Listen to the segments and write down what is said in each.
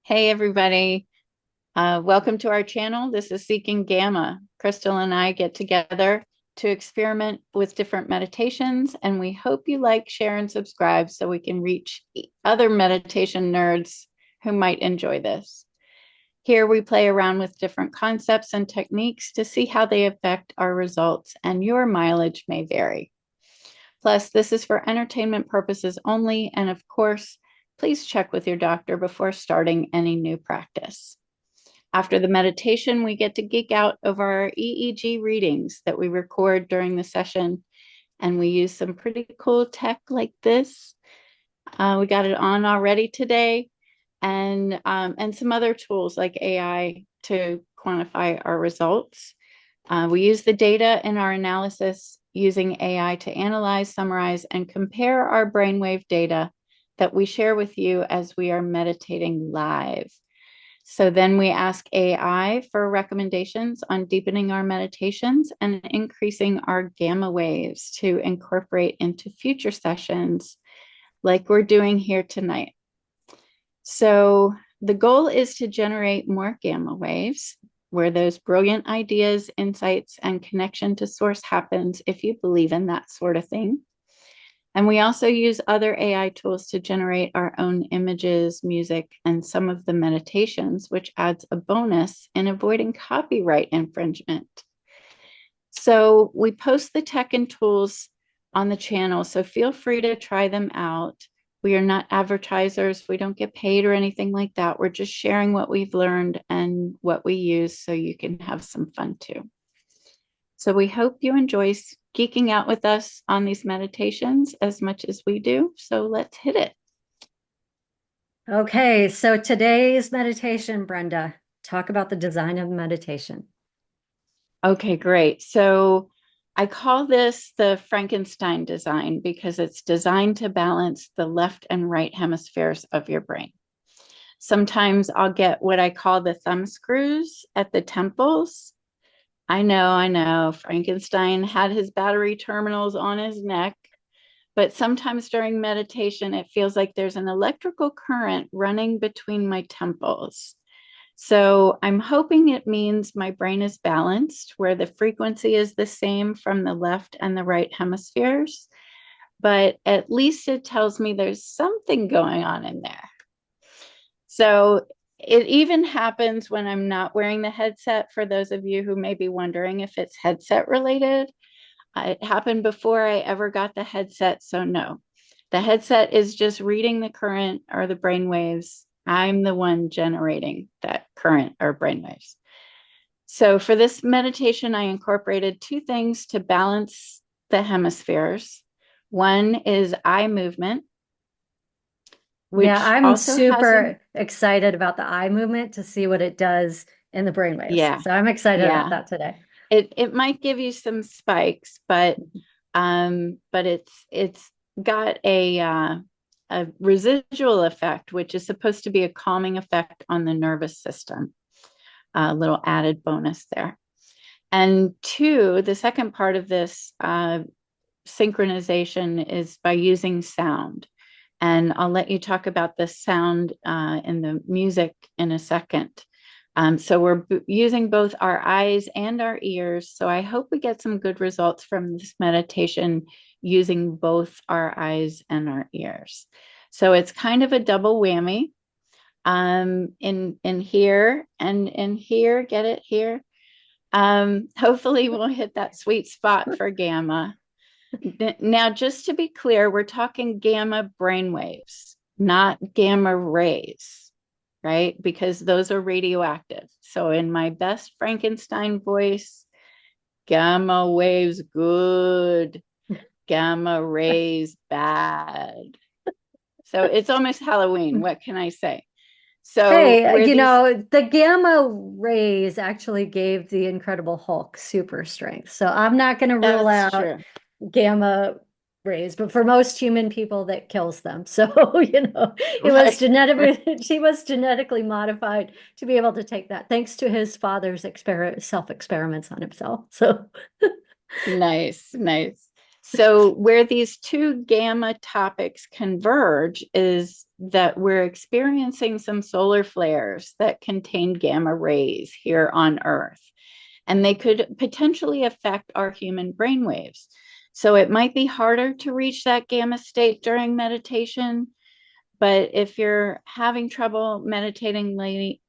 Hey, everybody. Welcome to our channel. This is Seeking Gamma. Crystal and I get together to experiment with different meditations, and we hope you like, share, and subscribe so we can reach other meditation nerds who might enjoy this. Here we play around with different concepts and techniques to see how they affect our results, and your mileage may vary. Plus, this is for entertainment purposes only, and of course, please check with your doctor before starting any new practice. After the meditation, we get to geek out over our EEG readings that we record during the session, and we use some pretty cool tech like this. We got it on already today, and some other tools like AI to quantify our results. We use the data in our analysis using AI to analyze, summarize, and compare our brainwave data that we share with you as we are meditating live. So then we ask AI for recommendations on deepening our meditations and increasing our gamma waves to incorporate into future sessions like we're doing here tonight. So the goal is to generate more gamma waves where those brilliant ideas, insights, and connection to source happens if you believe in that sort of thing. And we also use other AI tools to generate our own images, music, and some of the meditations, which adds a bonus in avoiding copyright infringement. So we post the tech and tools on the channel, so feel free to try them out. We are not advertisers. We don't get paid or anything like that. We're just sharing what we've learned and what we use so you can have some fun too. So we hope you enjoy geeking out with us on these meditations as much as we do. So let's hit it. Okay, so today's meditation, Brenda, talk about the design of meditation. Okay, great. So I call this the Frankenstein design because it's designed to balance the left and right hemispheres of your brain. Sometimes I'll get what I call the thumb screws at the temples. I know. Frankenstein had his battery terminals on his neck, but sometimes during meditation, it feels like there's an electrical current running between my temples. So I'm hoping it means my brain is balanced, where the frequency is the same from the left and the right hemispheres, but at least it tells me there's something going on in there. So it even happens when I'm not wearing the headset, for those of you who may be wondering if it's headset related. It happened before I ever got the headset, so no. The headset is just reading the current or the brain waves. I'm the one generating that current or brain waves. So for this meditation, I incorporated two things to balance the hemispheres. One is eye movement, Yeah, which I'm also has an, super excited about the eye movement to see what it does in the brainwaves. yeah, So I'm excited about yeah. that today. It might give you some spikes, but it's got a residual effect, which is supposed to be a calming effect on the nervous system. A little added bonus there. And two, the second part of this synchronization is by using sound. And I'll let you talk about the sound in the music in a second. So we're using both our eyes and our ears. So I hope we get some good results from this meditation using both our eyes and our ears. So it's kind of a double whammy. In here and in here, get it here. Hopefully we'll hit that sweet spot for gamma. Now, just to be clear, we're talking gamma brainwaves, not gamma rays, right? Because those are radioactive. So, in my best Frankenstein voice, gamma waves good, gamma rays bad. So, it's almost Halloween. What can I say? So, Hey, where these, the gamma rays actually gave the Incredible Hulk super strength. So I'm not going to rule that's out true. gamma rays, but for most human people, that kills them. So, it was Right. genetically, she was genetically modified to be able to take that, thanks to his father's self experiments on himself. So, Nice, nice. So, where these two gamma topics converge is that we're experiencing some solar flares that contain gamma rays here on Earth, and they could potentially affect our human brainwaves. So, it might be harder to reach that gamma state during meditation, but if you're having trouble meditating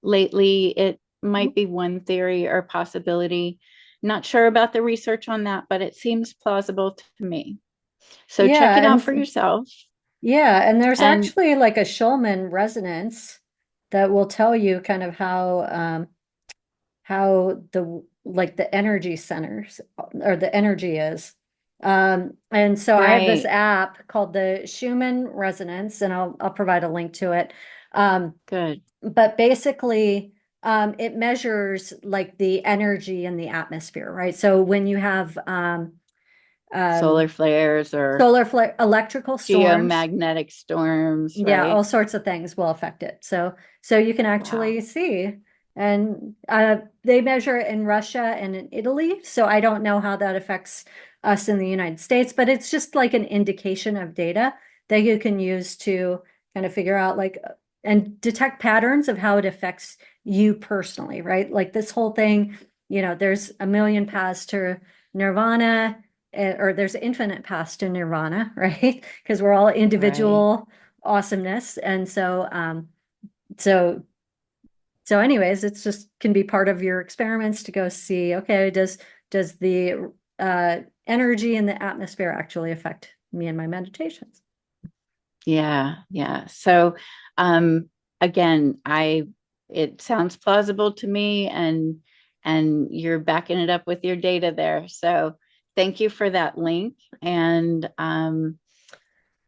lately, it might be one theory or possibility. Not sure about the research on that, but it seems plausible to me. So check Yeah, it out for yourself. and there's And actually like a Schulman resonance that will tell you kind of how the like the energy centers or the energy is. And so I have this right, app called the Schumann Resonance, and I'll provide a link to it. Um, good. but basically, it measures like the energy in the atmosphere, right? So when you have um, Solar flares or solar flare, electrical storms, geomagnetic storms, yeah, all right? sorts of things will affect it. So you can Wow. actually see, and they measure it in Russia and in Italy. So I don't know how that affects us in the United States, but it's just like an indication of data that you can use to kind of figure out like and detect patterns of how it affects you personally, right? Like this whole thing, there's a million paths to nirvana, or there's infinite paths to nirvana, right? Because we're all Right. individual awesomeness. And so so anyways, it's just can be part of your experiments to go see, okay, does the energy in the atmosphere actually affect me and my meditations? Yeah, yeah. So um again, I it sounds plausible to me, and you're backing it up with your data there. So thank you for that link. And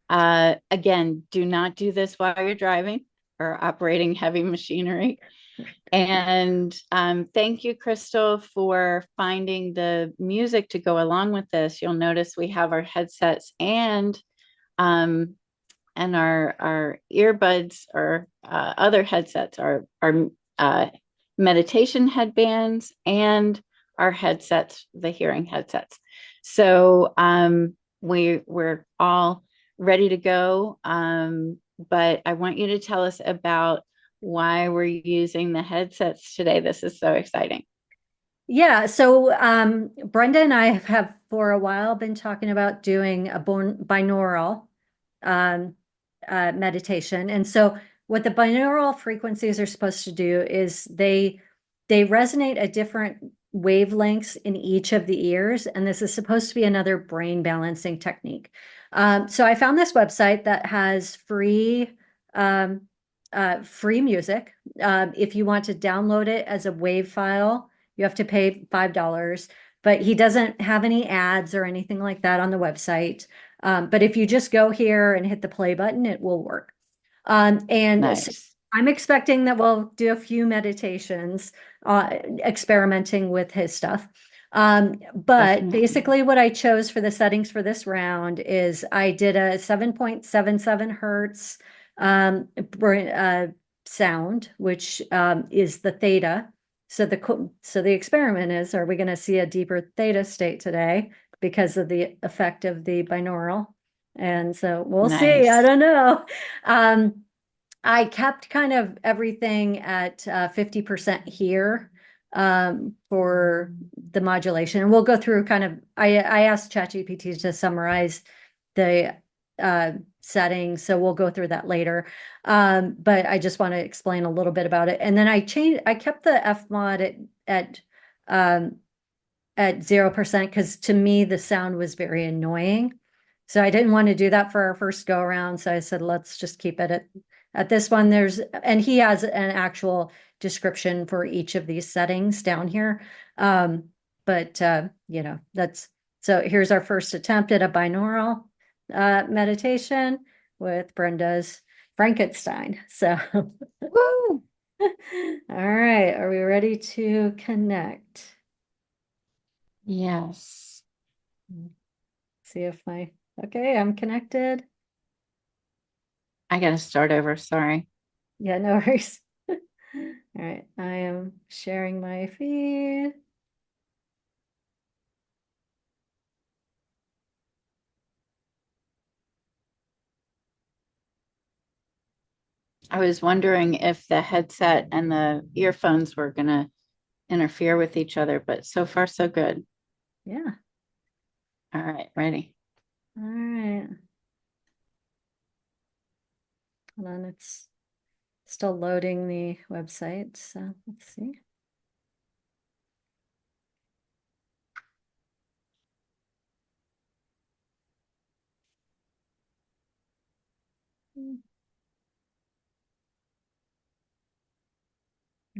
again, do not do this while you're driving or operating heavy machinery. And thank you, Crystal, for finding the music to go along with this. You'll notice we have our headsets um, and our earbuds or other headsets, our meditation headbands and our headsets, the hearing headsets. So we're all ready to go. But I want you to tell us about why we're using the headsets today. This is so exciting. Yeah, so Brenda and I have for a while been talking about doing a binaural um, meditation. And so what the binaural frequencies are supposed to do is they resonate at different wavelengths in each of the ears, and this is supposed to be another brain balancing technique. So I found this website that has um, free music. If you want to download it as a WAV file, you have to pay $5, but he doesn't have any ads or anything like that on the website. But if you just go here and hit the play button, it will work. And so Nice. I'm expecting that we'll do a few meditations, experimenting with his stuff. But Definitely. basically, what I chose for the settings for this round is I did a 7.77 hertz sound, which is the theta. So the experiment is, are we going to see a deeper theta state today because of the effect of the binaural? And so we'll see. I Nice. don't know. Um, I kept kind of everything at 50% here for the modulation. And we'll go through kind of, I asked ChatGPT to summarize the settings, so we'll go through that later. But I just want to explain a little bit about it. And then I kept the F mod at um, at 0% because to me the sound was very annoying. So I didn't want to do that for our first go around. So I said, let's just keep it at this one. And he has an actual description for each of these settings down here. But so here's our first attempt at a binaural meditation with Brenda's Frankenstein. So, all Woo! right, are we ready to connect? Yes. See if okay, I'm connected. I got to start over. Sorry. Yeah, no worries. All right, I am sharing my feed. I was wondering if the headset and the earphones were going to interfere with each other, but so far so good. Yeah. All right, ready. All right. Hold on, it's still loading the website. So let's see.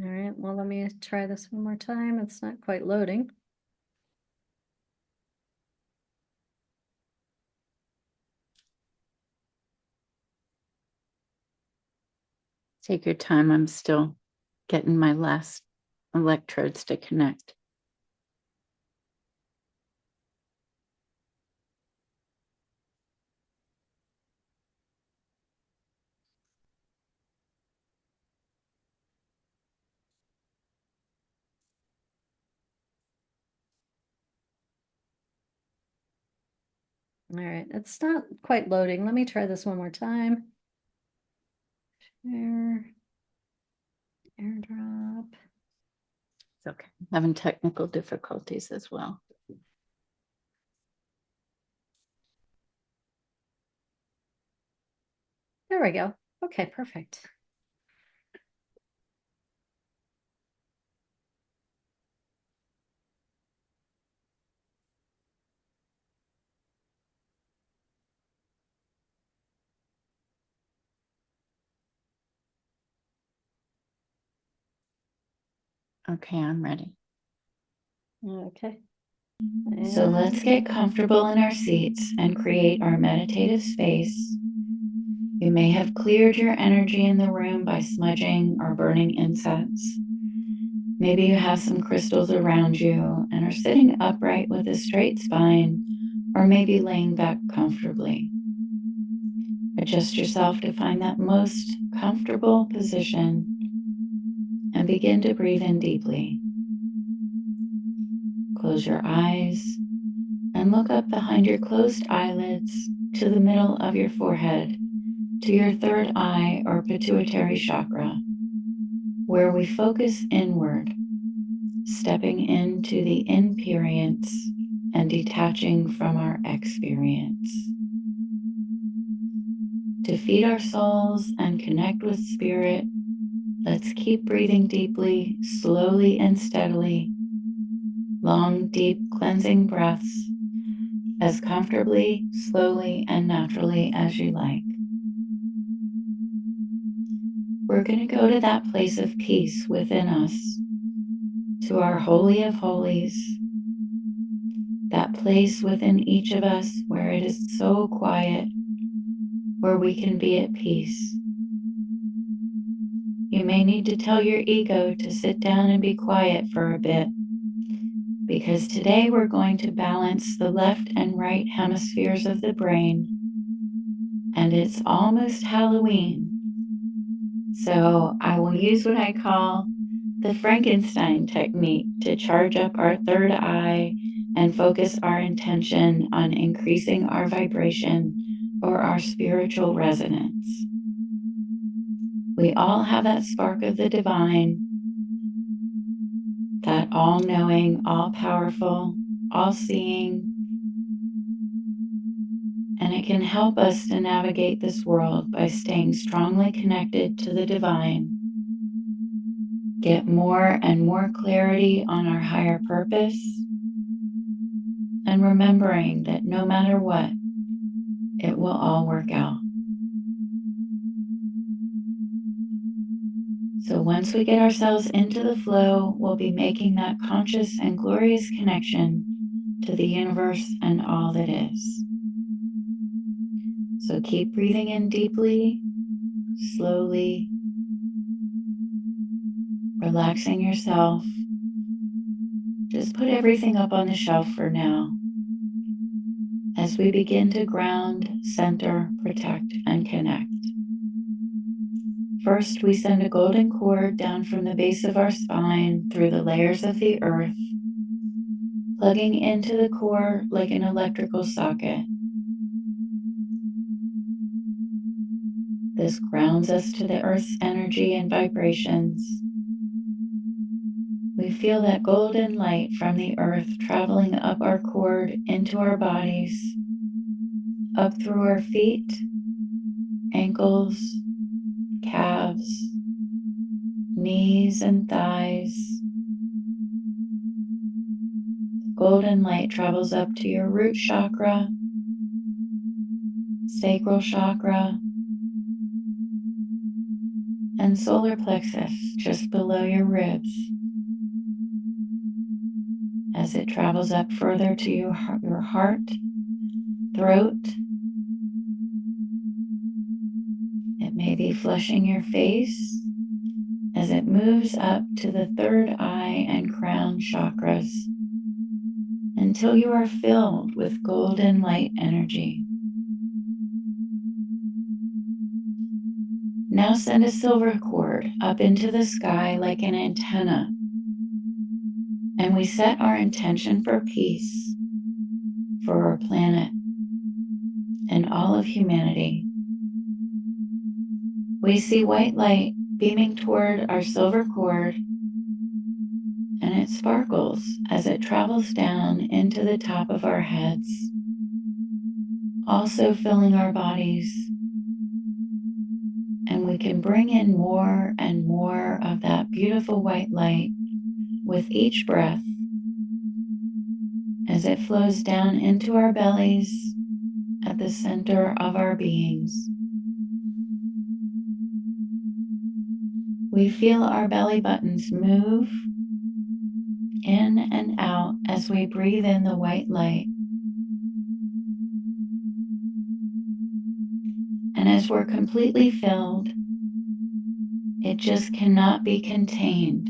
All right, well, let me try this one more time. It's not quite loading. Take your time. I'm still getting my last electrodes to connect. All right, it's not quite loading. Let me try this one more time. Share, airdrop. It's okay. Having technical difficulties as well. There we go. Okay, perfect. Okay, I'm ready. Okay. So let's get comfortable in our seats and create our meditative space. You may have cleared your energy in the room by smudging or burning incense. Maybe you have some crystals around you and are sitting upright with a straight spine, or maybe laying back comfortably. Adjust yourself to find that most comfortable position and begin to breathe in deeply. Close your eyes and look up behind your closed eyelids to the middle of your forehead, to your third eye or pituitary chakra, where we focus inward, stepping into the inperience and detaching from our experience. To feed our souls and connect with spirit, let's keep breathing deeply, slowly and steadily. Long, deep, cleansing breaths, as comfortably, slowly, and naturally as you like. We're going to go to that place of peace within us, to our Holy of Holies, that place within each of us where it is so quiet, where we can be at peace. You may need to tell your ego to sit down and be quiet for a bit, because today we're going to balance the left and right hemispheres of the brain, and it's almost Halloween. So I will use what I call the Frankenstein technique to charge up our third eye and focus our intention on increasing our vibration or our spiritual resonance. We all have that spark of the divine, that all-knowing, all-powerful, all-seeing, and it can help us to navigate this world by staying strongly connected to the divine, get more and more clarity on our higher purpose, and remembering that no matter what, it will all work out. So once we get ourselves into the flow, we'll be making that conscious and glorious connection to the universe and all that is. So keep breathing in deeply, slowly, relaxing yourself. Just put everything up on the shelf for now as we begin to ground, center, protect, and connect. First, we send a golden cord down from the base of our spine through the layers of the earth, plugging into the core like an electrical socket. This grounds us to the earth's energy and vibrations. We feel that golden light from the earth traveling up our cord into our bodies, up through our feet, ankles, calves, knees, and thighs. Golden light travels up to your root chakra, sacral chakra, and solar plexus just below your ribs. As it travels up further to your heart, throat, it may be flushing your face as it moves up to the third eye and crown chakras until you are filled with golden light energy. Now send a silver cord up into the sky like an antenna, and we set our intention for peace for our planet and all of humanity. We see white light beaming toward our silver cord, and it sparkles as it travels down into the top of our heads, also filling our bodies. And we can bring in more and more of that beautiful white light with each breath as it flows down into our bellies at the center of our beings. We feel our belly buttons move in and out as we breathe in the white light. And as we're completely filled, it just cannot be contained.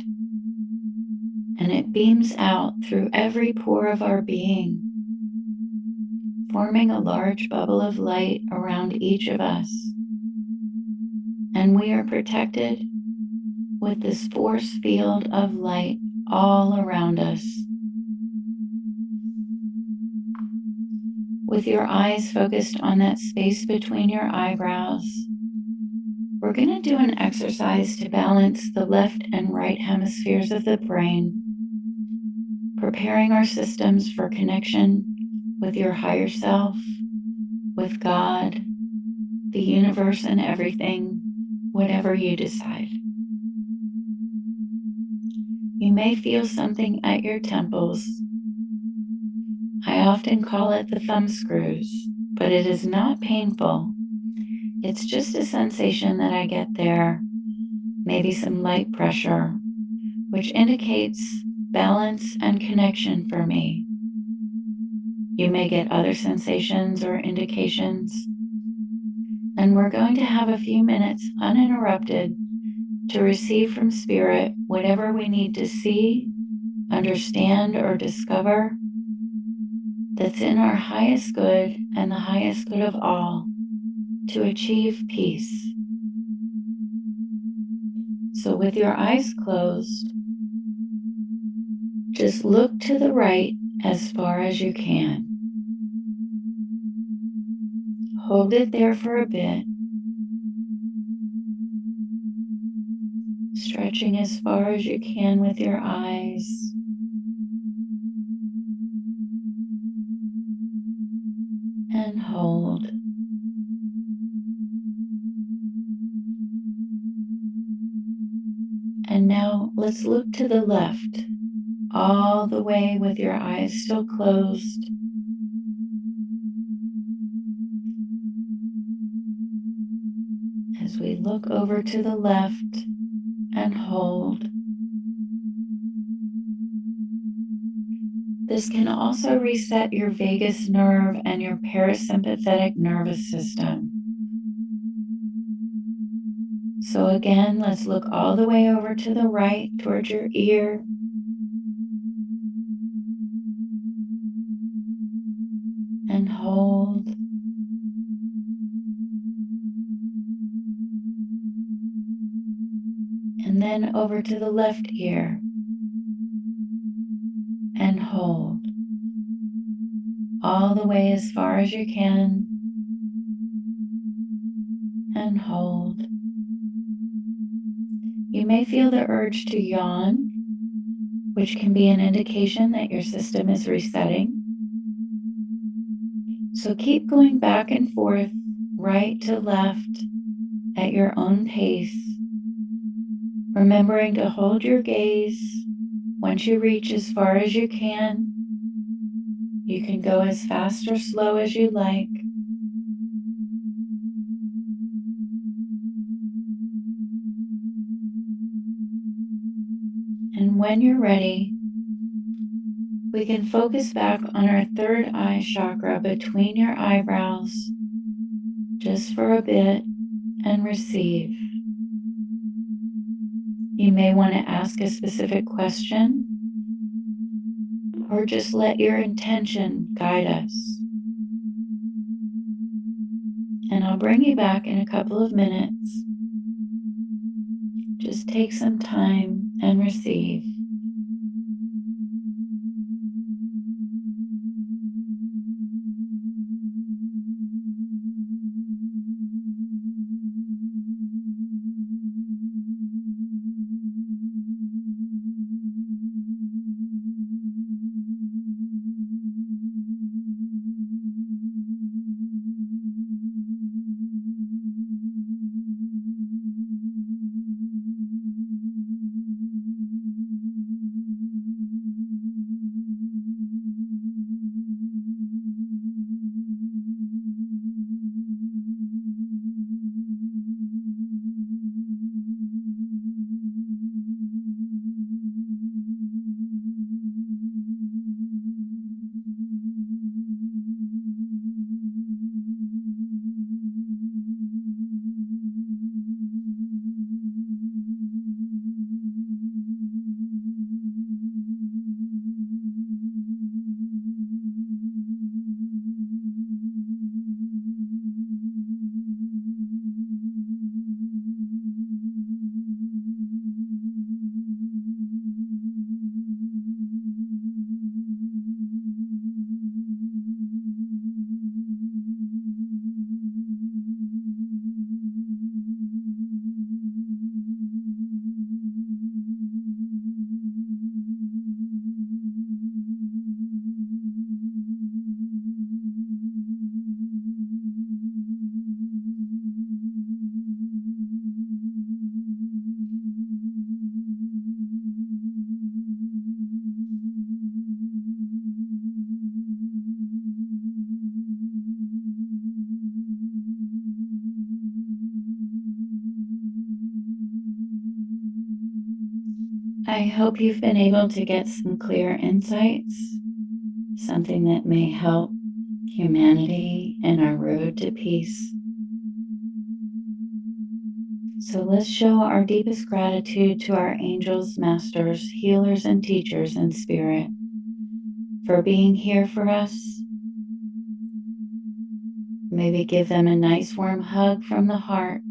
And it beams out through every pore of our being, forming a large bubble of light around each of us. And we are protected with this force field of light all around us. With your eyes focused on that space between your eyebrows, we're going to do an exercise to balance the left and right hemispheres of the brain, preparing our systems for connection with your higher self, with God, the universe, and everything, whatever you decide. You may feel something at your temples. I often call it the thumb screws, but it is not painful. It's just a sensation that I get there, maybe some light pressure, which indicates balance and connection for me. You may get other sensations or indications, and we're going to have a few minutes uninterrupted to receive from Spirit whatever we need to see, understand, or discover that's in our highest good and the highest good of all to achieve peace. So with your eyes closed, just look to the right as far as you can. Hold it there for a bit, stretching as far as you can with your eyes. And hold. And now let's look to the left, all the way with your eyes still closed. As we look over to the left and hold. This can also reset your vagus nerve and your parasympathetic nervous system. So again, let's look all the way over to the right towards your ear. And hold. And then over to the left ear. And hold. All the way as far as you can. And and hold. You may feel the urge to yawn, which can be an indication that your system is resetting. So keep going back and forth, right to left, at your own pace, remembering to hold your gaze. Once you reach as far as you can go as fast or slow as you like. And when you're ready, we can focus back on our third eye chakra between your eyebrows just for a bit and receive. You may want to ask a specific question or just let your intention guide us. And I'll bring you back in a couple of minutes. Just take some time and receive. I hope you've been able to get some clear insights, something that may help humanity in our road to peace. So let's show our deepest gratitude to our angels, masters, healers, and teachers in spirit for being here for us. Maybe give them a nice warm hug from the heart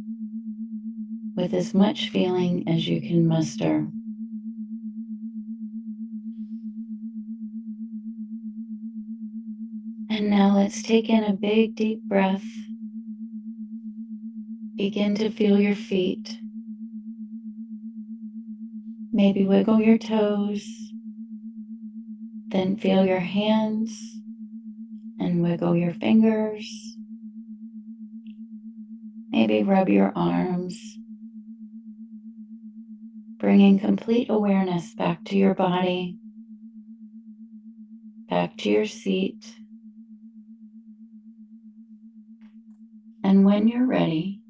with as much feeling as you can muster. And now let's take in a big deep breath. Begin to feel your feet. Maybe wiggle your toes. Then feel your hands and wiggle your fingers. Maybe rub your arms, bringing complete awareness back to your body, back to your seat. And when you're ready,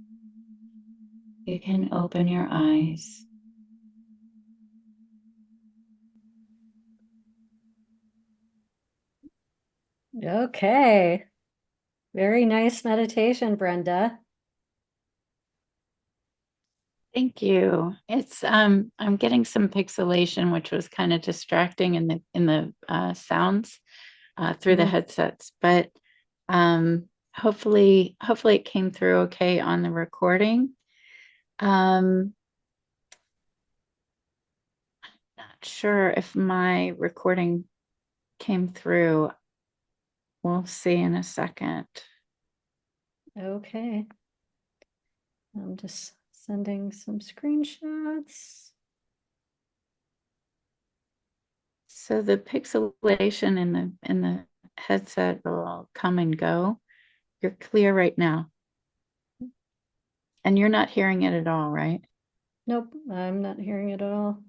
you can open your eyes. Okay. Very nice meditation, Brenda. Thank you. It's I'm getting some pixelation, which was kind of distracting in the sounds through the headsets, but hopefully it came through okay on the recording. Not sure if my recording came through. We'll see in a second. Okay. I'm just sending some screenshots. So the pixelation in the headset will come and go. You're clear right now. And you're not hearing it at all, right? Nope, I'm not hearing it at all.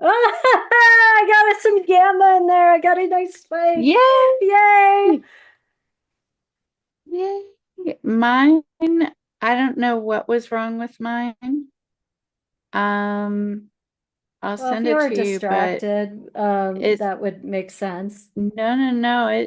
I got some gamma in there. I got a nice spike. Yay! Yay! Yay! Mine, I don't know what was wrong with mine. Um, I'll Well, if send you it were to you, but distracted, it's that would make sense. no.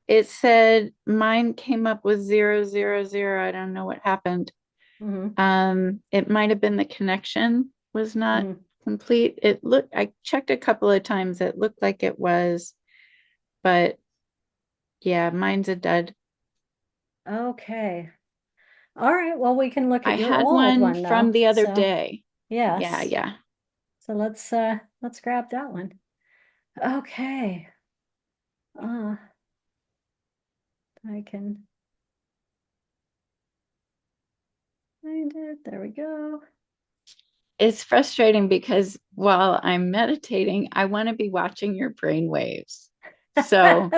It said mine came up with 000. I don't know what happened. Hmm. It might have been the connection was not Hmm. complete. I checked a couple of times. It looked like it was, but yeah, mine's a dud. Okay. All right. Well, we can look I at your had old one one from though. the other So day. Yeah, yes. yeah. So let's grab that one. Okay. Uh, I can find it. There we go. It's frustrating because while I'm meditating, I want to be watching your brain waves. So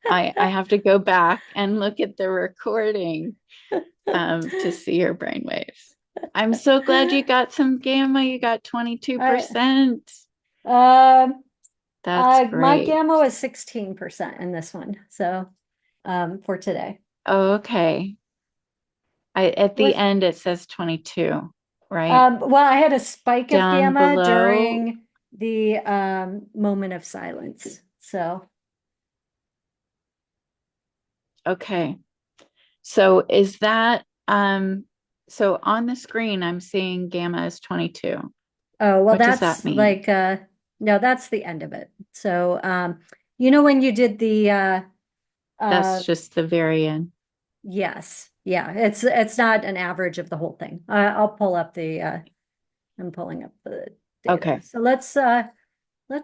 I have to go back and look at the recording to see your brain waves. I'm so glad you got some gamma. You got I 22%. um That's my great. gamma was 16% in this one. So for today. Oh, okay. At the With end, it says 22, right? well, I had a spike of Down gamma below. during the moment of silence. So Okay. So is that, so on the screen, I'm seeing gamma is 22. oh well What does that that's mean? like no, that's the end of it. So you know when you did the uh That's just the very end. yes, yeah, it's not an average of the whole thing. I'll pull up the I'm pulling up the data. Okay. So let's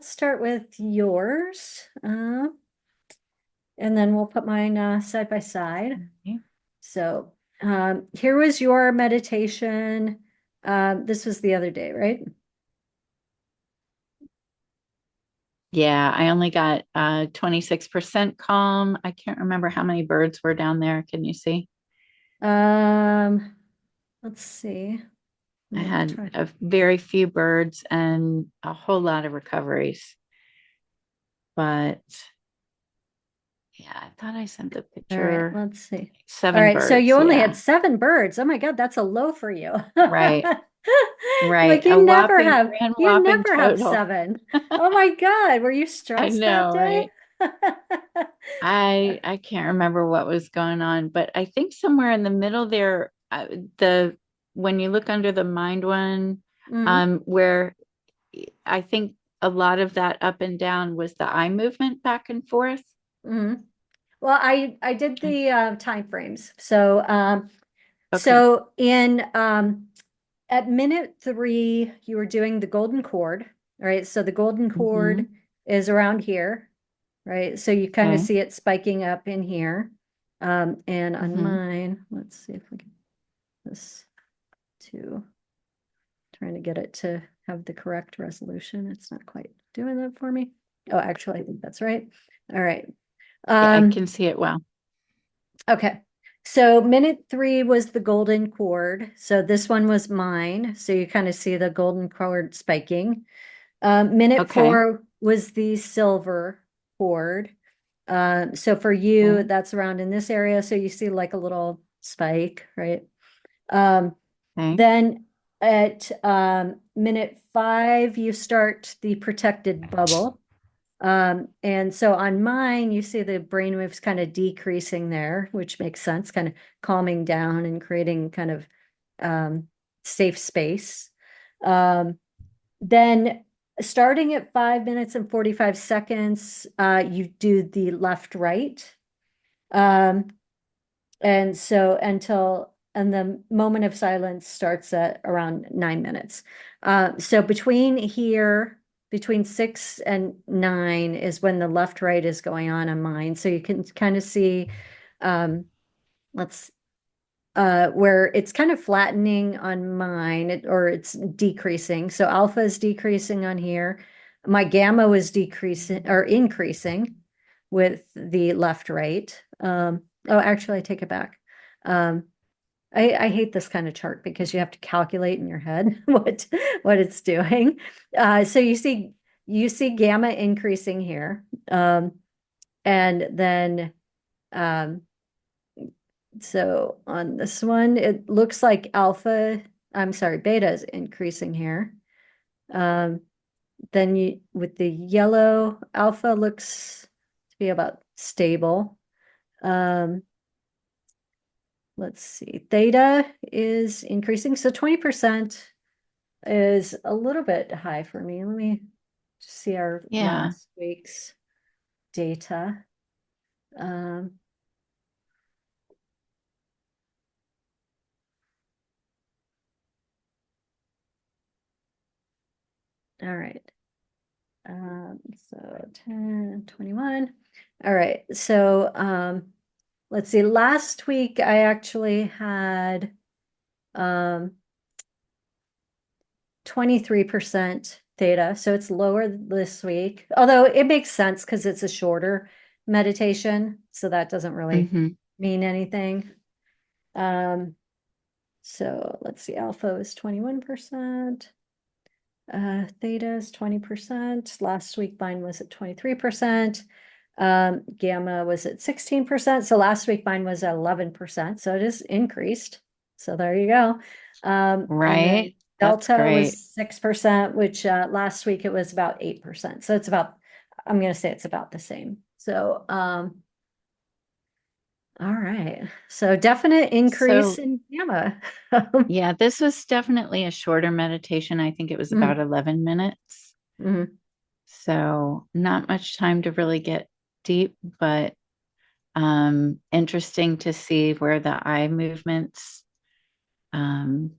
start with yours. And then we'll put mine side by side. So here was your meditation. This was the other day, right? Yeah, I only got 26% calm. I can't remember how many birds were down there. Can you see? Um, let's see. I I'm gonna had try. a very few birds and a whole lot of recoveries. But yeah, I thought I sent the All right, picture. let's see. All Seven right, so you birds. only had Yeah. 7 birds. Oh my God, that's a low for you. Right. Right. Like A you never whopping, have, grand you whopping never have total. 7. Oh my God, were you I stressed that know, day? right? I can't remember what was going on, but I think somewhere in the middle there, the when you look under the mind one, Mm, where I think a lot of that up and down was the eye movement back and forth. mm. Well, I did the time frames. So Okay. so in at minute 3, you were doing the golden chord, right? So the golden chord Mm-hmm. is around here, right? So you kind of Okay. see it spiking up in here. And on Mm-hmm. mine, let's see if we can this to trying to get it to have the correct resolution. It's not quite doing that for me. Oh, actually, I think that's right. All right. Yeah, I Um, can see it well. okay. So minute 3 was the golden chord. So this one was mine. So you kind of see the golden chord spiking. Minute Okay. 4 was the silver chord. So for you, Okay. that's around in this area. So you see like a little spike, right? Um, Okay. then at minute 5, you start the protected bubble. And so on mine, you see the brainwaves kind of decreasing there, which makes sense, kind of calming down and creating kind of um, safe space. Um, then starting at 5 minutes and 45 seconds, you do the left right. Um, and so and the moment of silence starts at around 9 minutes. So between 6 and 9 is when the left right is going on mine. So you can kind of see, um, let's where it's kind of flattening on mine, or it's decreasing. So alpha is decreasing on here. My gamma was decreasing or increasing with the left right. Oh, actually, I take it back. Um, I hate this kind of chart because you have to calculate in your head what it's doing. So you see gamma increasing here. And then um, so on this one, it looks like I'm sorry, beta is increasing here. Um, then you with the yellow, alpha looks to be about stable. Um, let's see, theta is increasing. So 20% is a little bit high for me. Let me just see our Yeah. last week's data. Um, all right. So 10, 21. All right. So let's see. Last week I actually had 23% theta. So it's lower this week. Although it makes sense because it's a shorter meditation. So that doesn't really Hmm. mean anything. Um, so let's see, alpha is 21%. Theta is 20%. Last week mine was at 23%. Gamma was at 16%. So last week mine was at 11%. So it is increased. So there you go. And then Right. That's delta was great. 6%, which last week it was about 8%. So it's about, I'm going to say it's about the same. So, all right. So definite increase So, in gamma. yeah, this was definitely a shorter meditation. I think it was about Mhm, 11 minutes. mhm. So, not much time to really get deep, but interesting to see where the eye movements um,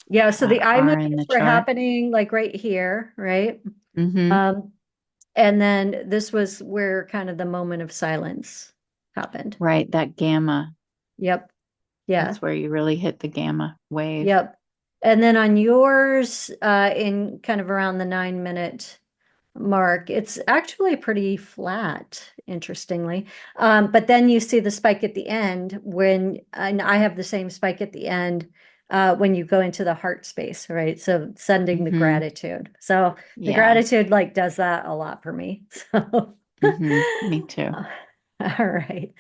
Yeah, so the eye are in the movements were chart. happening like right here, right? Hmm. Um, and then this was where kind of the moment of silence happened. Right. That gamma. Yep. Yeah. That's where you really hit the gamma wave. Yep. And then on yours, in kind of around the 9 minute mark, it's actually pretty flat, interestingly. But then you see the spike at the end and I have the same spike at the end when you go into the heart space, right? So sending the Hmm. gratitude. So the Yeah. gratitude like does that a lot for me. So Me too. all right.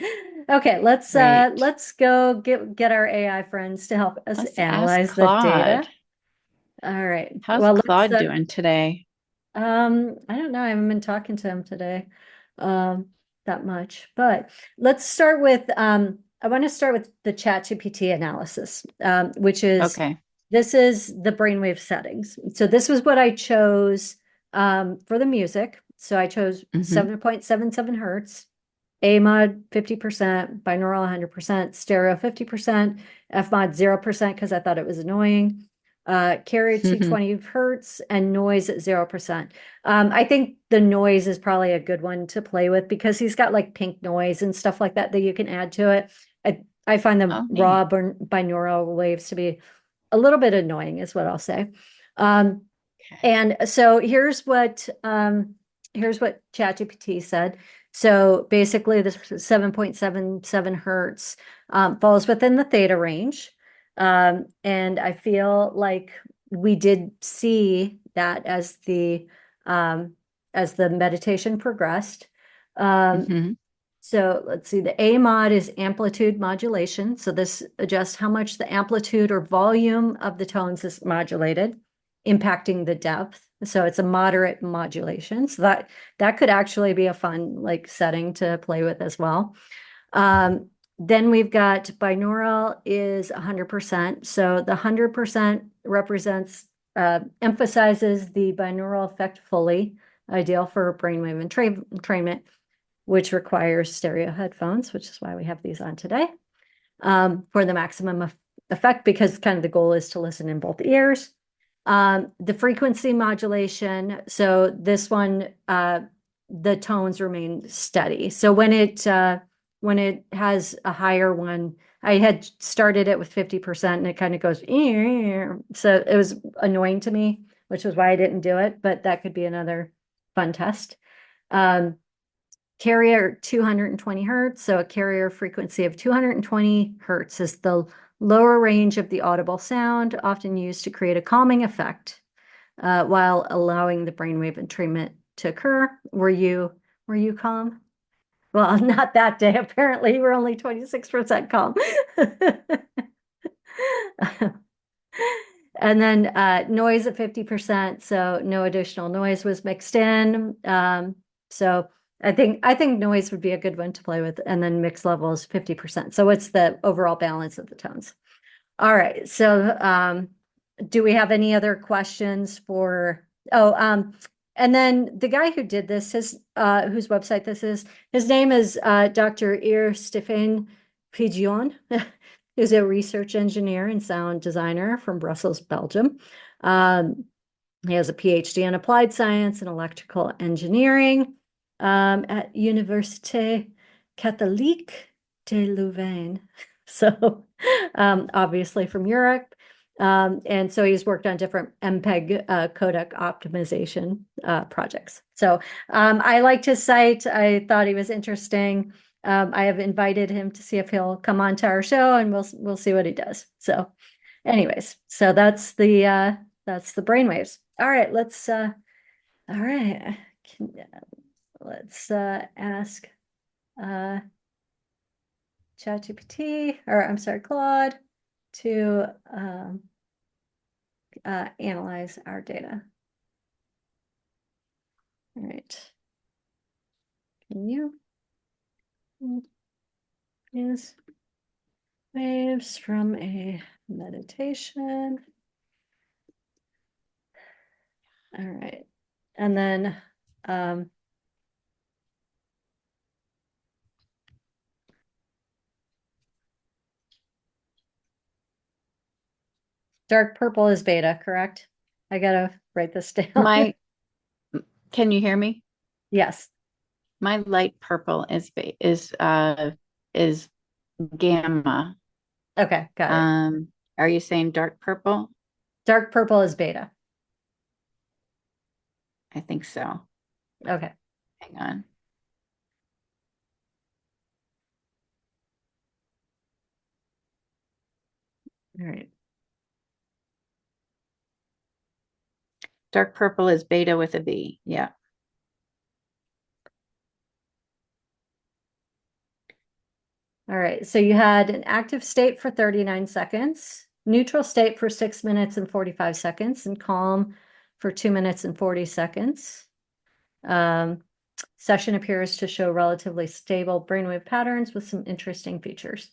Okay, Great. let's go get our AI friends to help us Let's ask analyze the Claude. data. All right. How's Well, let's Claude doing today? I don't know. I haven't been talking to him today that much, but let's start with I want to start with the ChatGPT analysis, which is Okay. this is the brainwave settings. So this was what I chose for the music. So I chose Hmm. 7.77 hertz, A mod 50%, binaural 100%, stereo 50%, F mod 0% because I thought it was annoying. Carrier 220 hertz and noise at 0%. I think the noise is probably a good one to play with because he's got like pink noise and stuff like that that you can add to it. I find the Oh, raw neat. binaural waves to be a little bit annoying, is what I'll say. Um, Okay. and so here's what ChatGPT said. So basically, this 7.77 hertz falls within the theta range. And I feel like we did see that um, as the meditation progressed. Um, Hmm. so let's see, the A mod is amplitude modulation. So this adjusts how much the amplitude or volume of the tones is modulated, impacting the depth. So it's a moderate modulation. So that could actually be a fun like setting to play with as well. Then we've got binaural is 100%. So the 100% represents emphasizes the binaural effect fully, ideal for brainwave entrainment, which requires stereo headphones, which is why we have these on today, for the maximum effect, because kind of the goal is to listen in both ears. The frequency modulation, so this one, the tones remain steady. So when when it has a higher one. I had started it with 50% and it kind of goes, so it was annoying to me, which was why I didn't do it, but that could be another fun test. Carrier 220 hertz. So a carrier frequency of 220 hertz is the lower range of the audible sound, often used to create a calming effect while allowing the brainwave entrainment to occur. Were you calm? Well, not that day. Apparently, you were only 26% calm. And then noise at 50%, so no additional noise was mixed in. So I think noise would be a good one to play with, and then mix level is 50%. So what's the overall balance of the tones? All right. So do we have any other questions for? And then the guy who did this, his whose website this is, his name is Dr. Stéphane Pigeon, who's a research engineer and sound designer from Brussels, Belgium. He has a PhD in applied science and electrical engineering at Université Catholique de Louvain. So obviously from Europe. And so he's worked on different MPEG codec optimization projects. So I liked his site. I thought he was interesting. I have invited him to see if he'll come on to our show, and we'll see what he does. So anyways, so that's the brainwaves. All right, let's ask ChatGPT, or I'm sorry, Claude, to analyze our data. All right. Can you use waves from a meditation? All right. And then dark purple is beta, correct? I gotta write this down. Can you hear me? Yes. My light purple is gamma. Okay, got it. Are you saying dark purple? Dark purple is beta. I think so. Okay. Hang on. All right. Dark purple is beta with a B. Yeah. All right. So you had an active state for 39 seconds, neutral state for 6 minutes and 45 seconds, and calm for 2 minutes and 40 seconds. Session appears to show relatively stable brainwave patterns with some interesting features.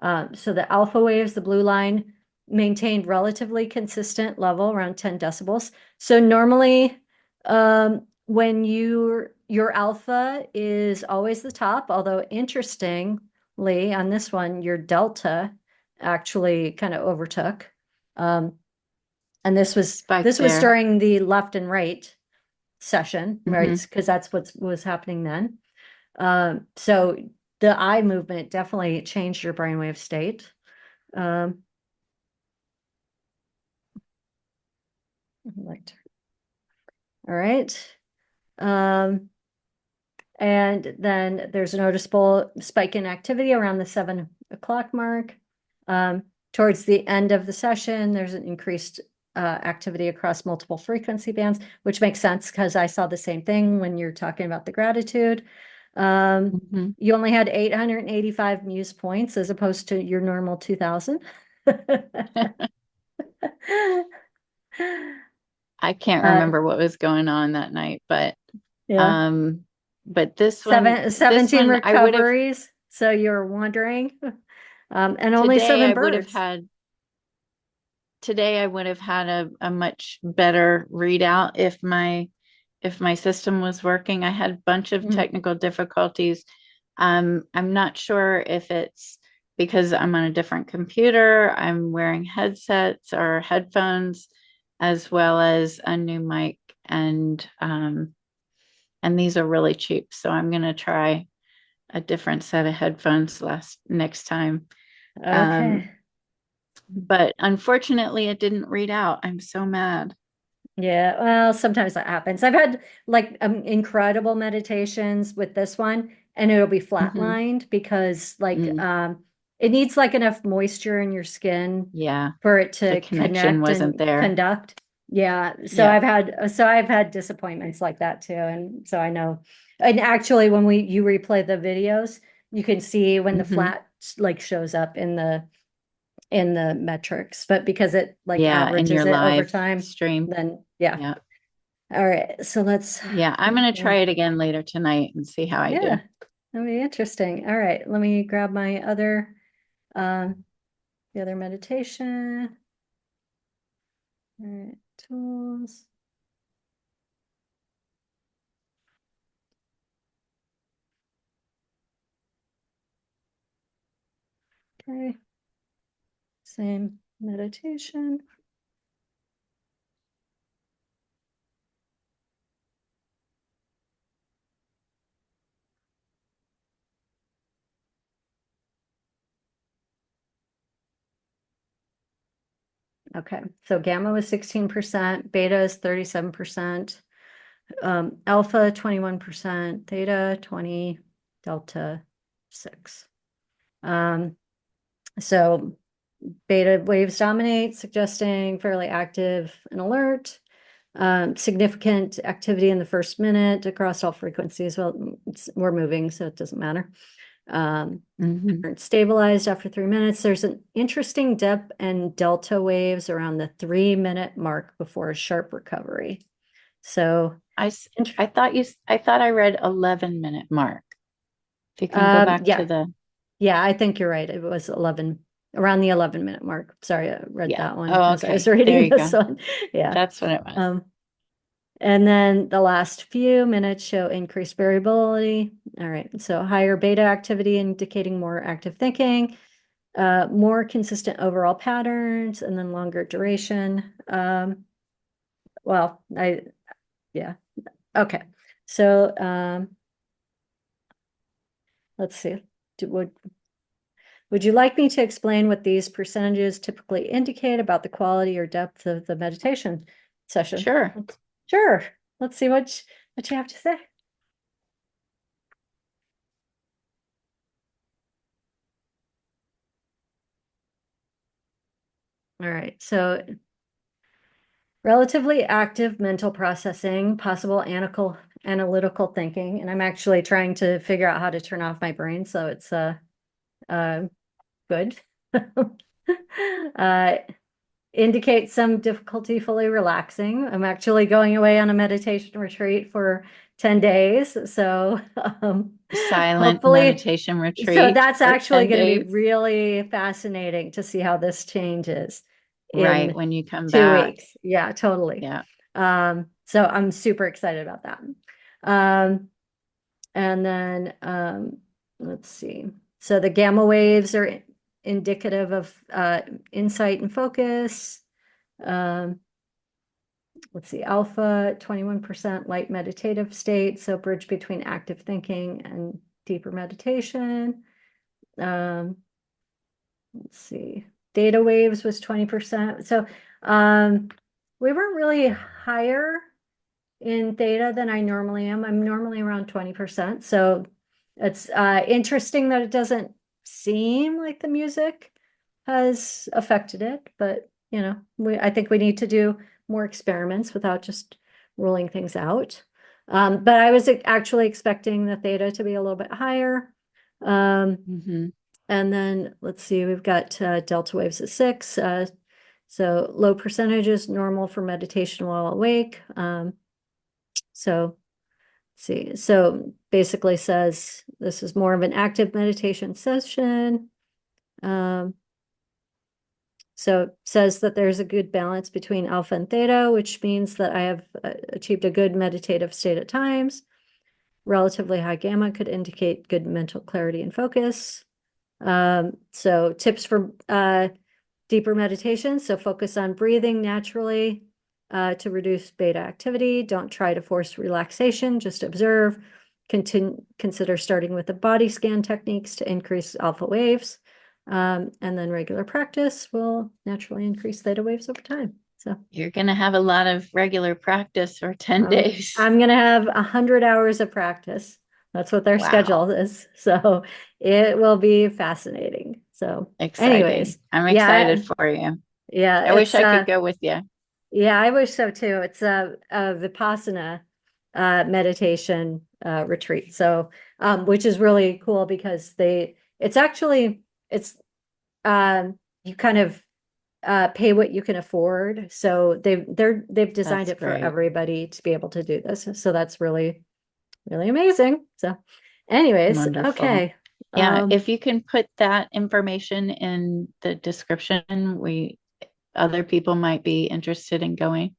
So the alpha waves, the blue line, maintained relatively consistent level around 10 decibels. So normally, when your alpha is always the top, although interestingly on this one, your delta actually kind of overtook. And this was Spike there. during the left and right session, right? Mhm. Because that's what was happening then. So the eye movement definitely changed your brainwave state. Right. All right. And then there's a noticeable spike in activity around the 7 o'clock mark. Towards the end of the session, there's an increased activity across multiple frequency bands, which makes sense because I saw the same thing when you're talking about the gratitude. Mhm. You only had 885 muse points as opposed to your normal 2000. I can't Uh, remember what was going on that night, yeah. um, but this 17 one I would have recoveries. So you're wandering. And only today 7 I would have birds. had today I would have had a much better readout if my system was working. I had a bunch of Mhm. technical difficulties. I'm not sure if it's because I'm on a different computer, I'm wearing headsets or headphones, as well as a new mic, and these are really cheap. So I'm gonna try a different set of headphones next time. Okay. Um, but unfortunately, it didn't read out. I'm so mad. Yeah, well, sometimes that happens. I've had like incredible meditations with this one, and it'll be Hmm. flatlined because like Mm, it needs like enough moisture in your skin yeah, for it the to connection connect wasn't and there. conduct. Yeah, Yeah. so I've had disappointments like that too, and so I know. And actually, when we you replay the videos, you can see when the Hmm. flat like shows up in the metrics, but because it like Yeah, in averages your it over live time, stream. then yeah. Yeah. All right, so let's, Yeah, I'm gonna try it again later tonight and see how I do. yeah, that'll be interesting. All right, let me grab my other, um, the other meditation. All right, tools. Okay, same meditation. Okay, so gamma was 16%, beta is 37%, alpha 21%, theta 20, delta 6. Um, so beta waves dominate, suggesting fairly active and alert. Significant activity in the first minute across all frequencies. Well, we're moving, so it doesn't matter. Um, Hmm. Stabilized after 3 minutes. There's an interesting dip and delta waves around the 3 minute mark before a sharp recovery. So, I s- I thought I read 11-minute mark. If you can go back to yeah, the yeah, I think you're right. It was 11, around the 11-minute mark. Sorry, I read yeah. that one Oh, as I was okay. There reading you this go. one. Yeah. That's what it was. Um, And then the last few minutes show increased variability. All right, so higher beta activity indicating more active thinking, more consistent overall patterns, and then longer duration. Well, yeah, okay. So let's see. Would you like me to explain what these percentages typically indicate about the quality or depth of the meditation session? Sure. Sure. Let's see what you have to say. All right, so relatively active mental processing, possible analytical thinking, and I'm actually trying to figure out how to turn off my brain, so it's uh good. Uh, Indicates some difficulty fully relaxing. I'm actually going away on a meditation retreat for 10 days, so Silent hopefully, meditation so retreat that's for actually 10 going to be days. really fascinating to see how this changes Right. in When you come two back. weeks. Yeah, totally. Yeah. So I'm super excited about that. Um, and then let's see. So the gamma waves are indicative of insight and focus. Um, let's see, alpha, 21% light meditative state, so bridge between active thinking and deeper meditation. Um, let's see, data waves was 20%. So we weren't really higher in theta than I normally am. I'm normally around 20%. So it's interesting that it doesn't seem like the music has affected it, but you know, I think we need to do more experiments without just ruling things out. But I was actually expecting the theta to be a little bit higher. Um, Hmm. and then let's see, we've got delta waves at 6. So low percentages, normal for meditation while awake. So let's see, so basically says this is more of an active meditation session. Um, so it says that there's a good balance between alpha and theta, which means that I have achieved a good meditative state at times. Relatively high gamma could indicate good mental clarity and focus. So tips for deeper meditation. So focus on breathing naturally to reduce beta activity. Don't try to force relaxation, just observe. consider starting with the body scan techniques to increase alpha waves. And then regular practice will naturally increase theta waves over time. So You're going to have a lot of regular practice for 10 days. I'm gonna have 100 hours of practice. That's what their Wow. schedule is. So it will be fascinating. So Exciting. anyways, I'm yeah, excited for you. yeah, I wish I could go with you. yeah, I wish so too. It's a Vipassana meditation retreat. So which is really cool because it's actually it's you kind of pay what you can afford. So they've designed That's it for great. everybody to be able to do this. So that's really really amazing. So anyways, Wonderful. okay. Yeah, Um, if you can put that information in the description, other people might be interested in going.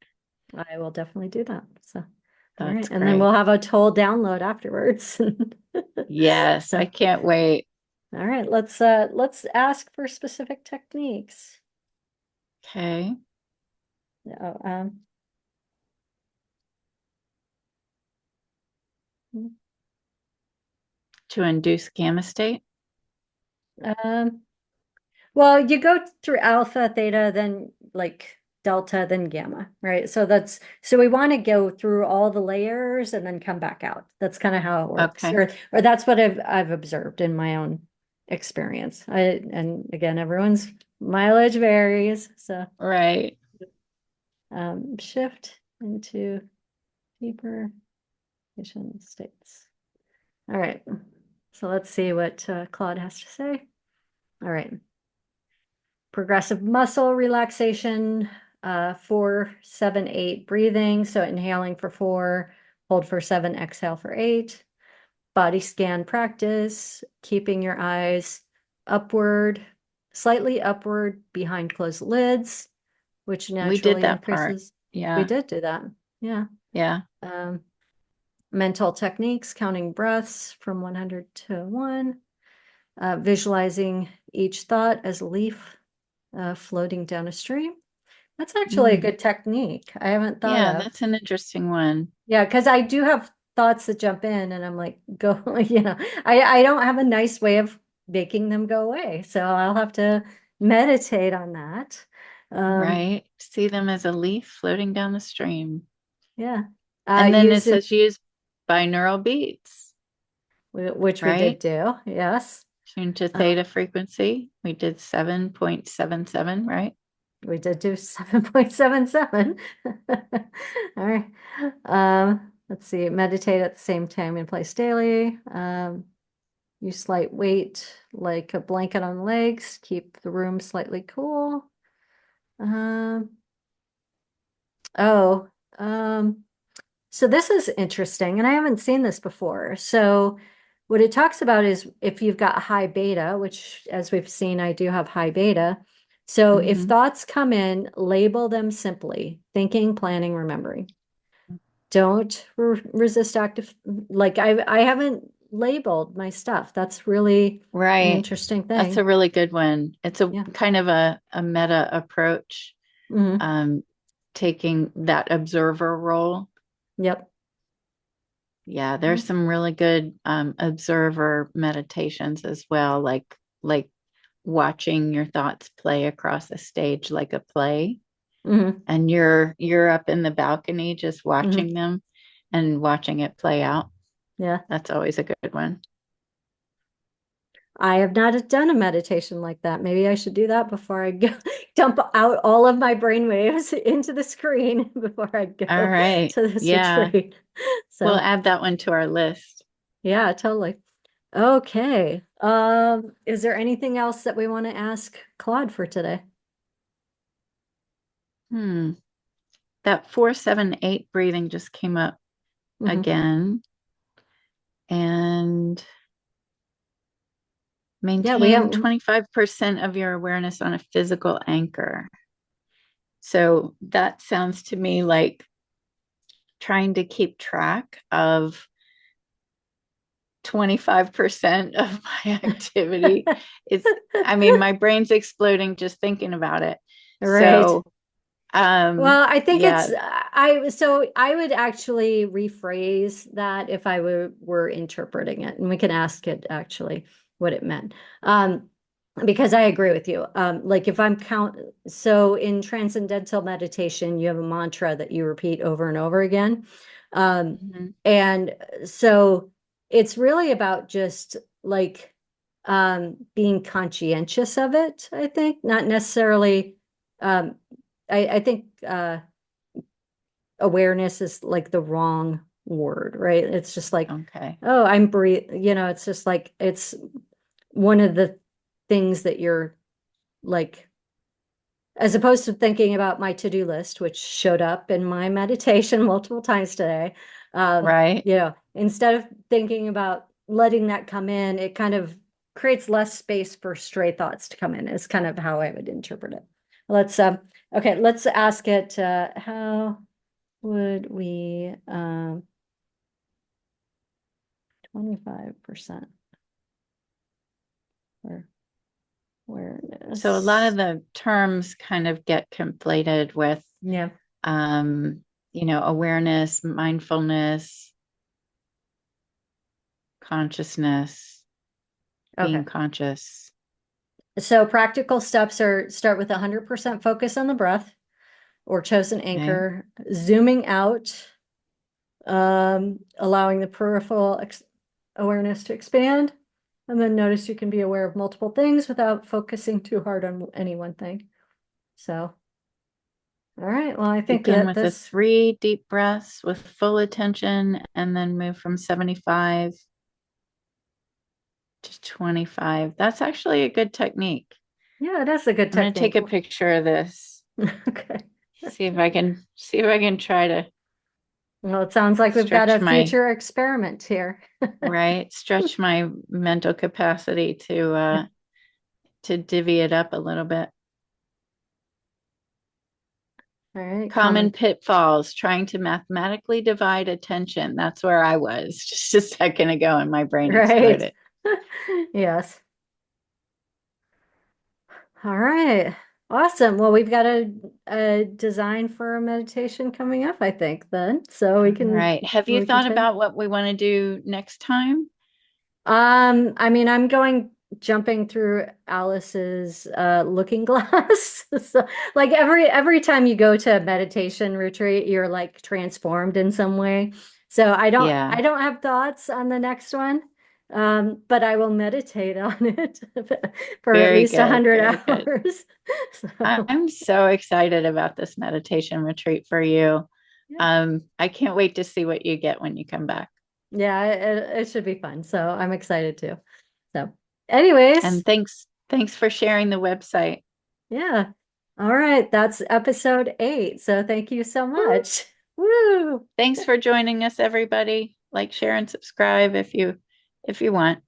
I will definitely do that. So all right. That's And then we'll great. have a toll download afterwards. Yes, I So can't wait. all right, let's ask for specific techniques. Okay. Oh, To induce gamma state. um, well, you go through alpha, theta, then like delta, then gamma, right? So we want to go through all the layers and then come back out. That's kind of how it works. Okay. Or that's what I've observed in my own experience. And again, everyone's mileage varies. So Right. shift into deeper vision states. All right. So let's see what Claude has to say. All right. Progressive muscle relaxation, 4, 7, 8 breathing. So inhaling for 4, hold for 7, exhale for 8. Body scan practice, keeping your eyes upward, slightly upward behind closed lids, which We did naturally that part. increases. We Yeah. did do that. Yeah. Yeah. Um, mental techniques, counting breaths from 100 to 1, visualizing each thought as a leaf floating down a stream. That's actually a Mm. good technique. I haven't thought Yeah, of. that's an interesting one. Yeah, because I do have thoughts that jump in and I'm like, go, I don't have a nice way of making them go away. So I'll have to meditate on that. Um, Right. See them as a leaf floating down the stream. yeah. And then it Use it, says use binaural beats, which we did right? do. Yes. Tune to Uh, theta frequency. We did 7.77, right? we did do 7.77. All right. Let's see. Meditate at the same time and place daily. Use slight weight like a blanket on legs. Keep the room slightly cool. Um, oh, um, so this is interesting, and I haven't seen this before. So what it talks about is if you've got high beta, which as we've seen, I do have high beta. So if Hmm. thoughts come in, label them simply, thinking, planning, remembering. Don't resist active, like I haven't labeled my stuff. That's really an Right. interesting That's a thing. really good one. It's a Yeah. kind of a meta approach, Hmm. um, taking that observer role. Yep. Yeah, there's some really good observer meditations as well, like watching your thoughts play across a stage like a play, Hmm. and you're up in the balcony just Hmm. watching them and watching it play out. Yeah. That's always a good one. I have not done a meditation like that. Maybe I should do that before I go dump out all of my brain waves into the screen before I All go right. to this Yeah, retreat. we'll So add that one to our list. yeah, totally. Okay. Is there anything else that we want to ask Claude for today? Hmm. That 478 breathing just came up Hmm. again. And Yeah, we maintain have 25% of your awareness on a physical anchor. So that sounds to me like trying to keep track of 25% of my activity. It's, I mean, my brain's exploding just thinking about it. right. So Well, I think Yeah, so I would actually rephrase that if I were interpreting it, and we can ask it actually what it meant. Because I agree with you. Like if I'm so in transcendental meditation, you have a mantra that you repeat over and over again. mhm, And so it's really about just like being conscientious of it, I think, not necessarily um I think awareness is like the wrong word, right? It's just like, okay, oh, I'm breathe, it's just like it's one of the things that you're like, as opposed to thinking about my to-do list, which showed up in my meditation multiple times today. right. Instead of thinking about letting that come in, it kind of creates less space for stray thoughts to come in, is kind of how I would interpret it. Let's ask it, how would we 25% for So a lot awareness? of the terms kind of get conflated with, Yeah. um, awareness, mindfulness, consciousness, Okay. being conscious. So practical steps are start with 100% focus on the breath or chosen Okay. anchor, zooming out, allowing the peripheral awareness to expand, and then notice you can be aware of multiple things without focusing too hard on any one thing. So, all right. Well, I think Begin that with the this, three deep breaths with full attention and then move from 75 to 25. That's actually a good technique. yeah, that's a good I'm going to take technique. a picture of this. Okay. See if I can try to Well, it sounds like we've got stretch a my future experiment here. right, stretch my mental capacity to divvy it up a little bit. All right, Common common. pitfalls, trying to mathematically divide attention. That's where I was just a second ago and my brain Right. exploded. Yes. All right. Awesome. Well, we've got a design for a meditation coming up, I think, then. So All right. Have you we can thought try. about what we want to do next time? I mean, I'm going jumping through Alice's looking glass. So like every time you go to a meditation retreat, you're like transformed in some way. So Yeah, I don't have thoughts on the next one. But I will meditate on it for at very least a good. hundred Very good. hours. So I'm so excited about this meditation retreat for you. yeah. I can't wait to see what you get when you come back. Yeah, it should be fun. So I'm excited too. So anyways, And thanks for sharing the website. yeah. All right, that's episode 8. So thank you so Woo. much. Woo! Thanks for joining us, everybody. Like, share, and subscribe if you want.